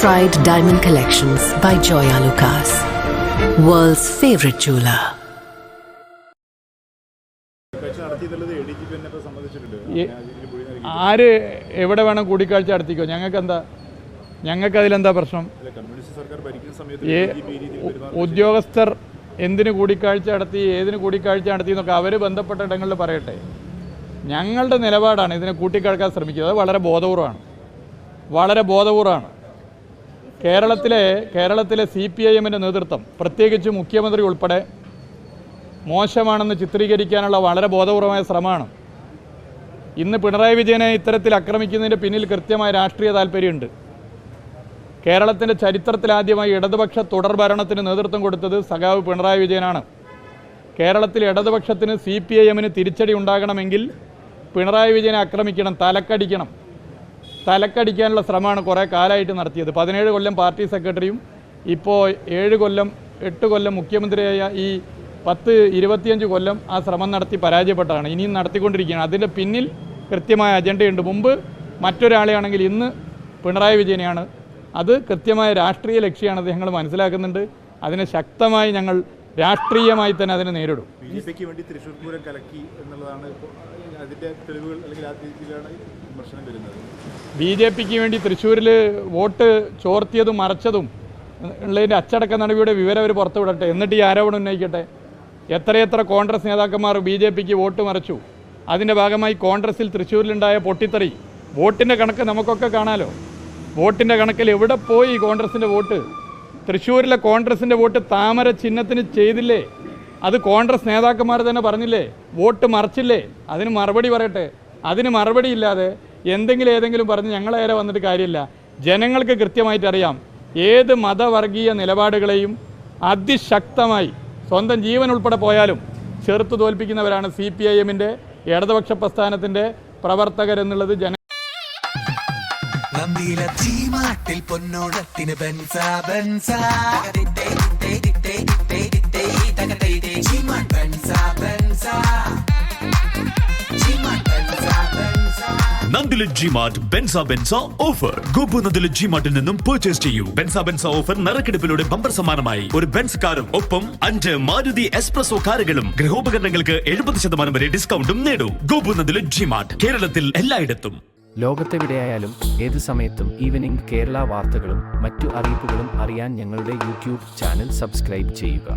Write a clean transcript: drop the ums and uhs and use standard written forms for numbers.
Tried Diamond Collections by Joya Lucas, world's favorite jeweler. ആര് എവിടെ വേണം കൂടിക്കാഴ്ച നടത്തിക്കോ, ഞങ്ങൾക്ക് അതിലെന്താ പ്രശ്നം? ഉദ്യോഗസ്ഥർ എന്തിന് കൂടിക്കാഴ്ച നടത്തി, ഏതിന് കൂടിക്കാഴ്ച നടത്തി എന്നൊക്കെ അവർ ബന്ധപ്പെട്ട ഇടങ്ങളിൽ പറയട്ടെ. ഞങ്ങളുടെ നിലപാടാണ് ഇതിനെ കൂട്ടിക്കാഴ്ക്കാൻ ശ്രമിക്കുന്നത്. അത് വളരെ ബോധപൂർവമാണ്. കേരളത്തിലെ CPIMൻ്റെ നേതൃത്വം, പ്രത്യേകിച്ച് മുഖ്യമന്ത്രി ഉൾപ്പെടെ മോശമാണെന്ന് ചിത്രീകരിക്കാനുള്ള വളരെ ബോധപൂർവമായ ശ്രമമാണ്. ഇന്ന് പിണറായി വിജയനെ ഇത്തരത്തിൽ ആക്രമിക്കുന്നതിൻ്റെ പിന്നിൽ കൃത്യമായ രാഷ്ട്രീയ താല്പര്യമുണ്ട്. കേരളത്തിൻ്റെ ചരിത്രത്തിലാദ്യമായി ഇടതുപക്ഷ തുടർ ഭരണത്തിന് നേതൃത്വം കൊടുത്തത് സഖാവ് പിണറായി വിജയനാണ്. കേരളത്തിൽ ഇടതുപക്ഷത്തിന് CPIMന് തിരിച്ചടി ഉണ്ടാകണമെങ്കിൽ പിണറായി വിജയനെ ആക്രമിക്കണം, തലക്കടിക്കാനുള്ള ശ്രമമാണ് കുറേ കാലമായിട്ട് നടത്തിയത്. 17 കൊല്ലം പാർട്ടി സെക്രട്ടറിയും ഇപ്പോൾ 8 കൊല്ലം മുഖ്യമന്ത്രിയായ ഈ 25 കൊല്ലം ആ ശ്രമം നടത്തി പരാജയപ്പെട്ടതാണ്. ഇനിയും നടത്തിക്കൊണ്ടിരിക്കുകയാണ്. അതിൻ്റെ പിന്നിൽ കൃത്യമായ അജണ്ടയുണ്ട്. മുമ്പ് മറ്റൊരാളെയാണെങ്കിൽ ഇന്ന് പിണറായി വിജയനെയാണ്. അത് കൃത്യമായ രാഷ്ട്രീയ ലക്ഷ്യമാണ്. അത് ഞങ്ങൾ മനസ്സിലാക്കുന്നുണ്ട്. അതിനെ ശക്തമായി ഞങ്ങൾ രാഷ്ട്രീയമായി തന്നെ അതിനെ നേരിടും. ബിജെപിക്ക് വേണ്ടി തൃശ്ശൂർ പൂരം കലക്കി എന്നുള്ളതാണ് അതിൻ്റെ തെളിവുകൾ, അല്ലെങ്കിൽ ആ രീതിയിലാണ് വിമർശനം വരുന്നത്. ബിജെപിക്ക് വേണ്ടി തൃശ്ശൂരിൽ വോട്ട് ചോർത്തിയതും മറച്ചതും ഉള്ളതിൻ്റെ അച്ചടക്ക നടപടിയുടെ വിവരം അവർ പുറത്തുവിടട്ടെ. എന്നിട്ട് ഈ ആരോപണം ഉന്നയിക്കട്ടെ. എത്രയെത്ര കോൺഗ്രസ് നേതാക്കന്മാർ BJPക്ക് വോട്ട് മറച്ചു. അതിൻ്റെ ഭാഗമായി കോൺഗ്രസിൽ തൃശ്ശൂരിലുണ്ടായ പൊട്ടിത്തെറി, വോട്ടിൻ്റെ കണക്ക് നമുക്കൊക്കെ കാണാമല്ലോ. വോട്ടിൻ്റെ കണക്കിൽ എവിടെ പോയി കോൺഗ്രസിൻ്റെ വോട്ട്? തൃശ്ശൂരിലെ കോൺഗ്രസിൻ്റെ വോട്ട് താമര ചിഹ്നത്തിന് ചെയ്തില്ലേ? അത് കോൺഗ്രസ് നേതാക്കന്മാർ തന്നെ പറഞ്ഞില്ലേ? വോട്ട് മറച്ചില്ലേ? അതിന് മറുപടി പറയട്ടെ. അതിന് മറുപടി ഇല്ലാതെ ഏതെങ്കിലും പറഞ്ഞ് ഞങ്ങളേറെ വന്നിട്ട് കാര്യമില്ല. ജനങ്ങൾക്ക് കൃത്യമായിട്ട് അറിയാം. ഏത് മതവർഗീയ നിലപാടുകളെയും അതിശക്തമായി സ്വന്തം ജീവൻ ഉൾപ്പെടെ പോയാലും ചെറുത്തു തോൽപ്പിക്കുന്നവരാണ് CPIMൻ്റെ ഇടതുപക്ഷ പ്രസ്ഥാനത്തിൻ്റെ പ്രവർത്തകരെന്നുള്ളത് നന്ദില ജിമാർട്ട് ബെൻസ ഓഫർ. ഗോപു നന്ദില ജിമാർട്ടിൽ നിന്നും പർച്ചേസ് ചെയ്യൂ. ബെൻസ ഓഫർ നറുക്കെടുപ്പിലൂടെ ബമ്പർ സമ്മാനമായി ഒരു ബെൻസ് കാറും ഒപ്പം 5 മാരുതി എക്സ്പ്രസോ കാറുകളും ഗൃഹോപകരണങ്ങൾക്ക് 70% വരെ ഡിസ്കൗണ്ടും നേടൂ. ഗോപു നന്ദില ജിമാർട്ട്, കേരളത്തിൽ എല്ലായിടത്തും. ലോകത്തെവിടെയായാലും ഏത് സമയത്തും ഈവനിംഗ് കേരള വാർത്തകളും മറ്റു അറിയിപ്പുകളും അറിയാൻ ഞങ്ങളുടെ YouTube ചാനൽ സബ്സ്ക്രൈബ് ചെയ്യുക.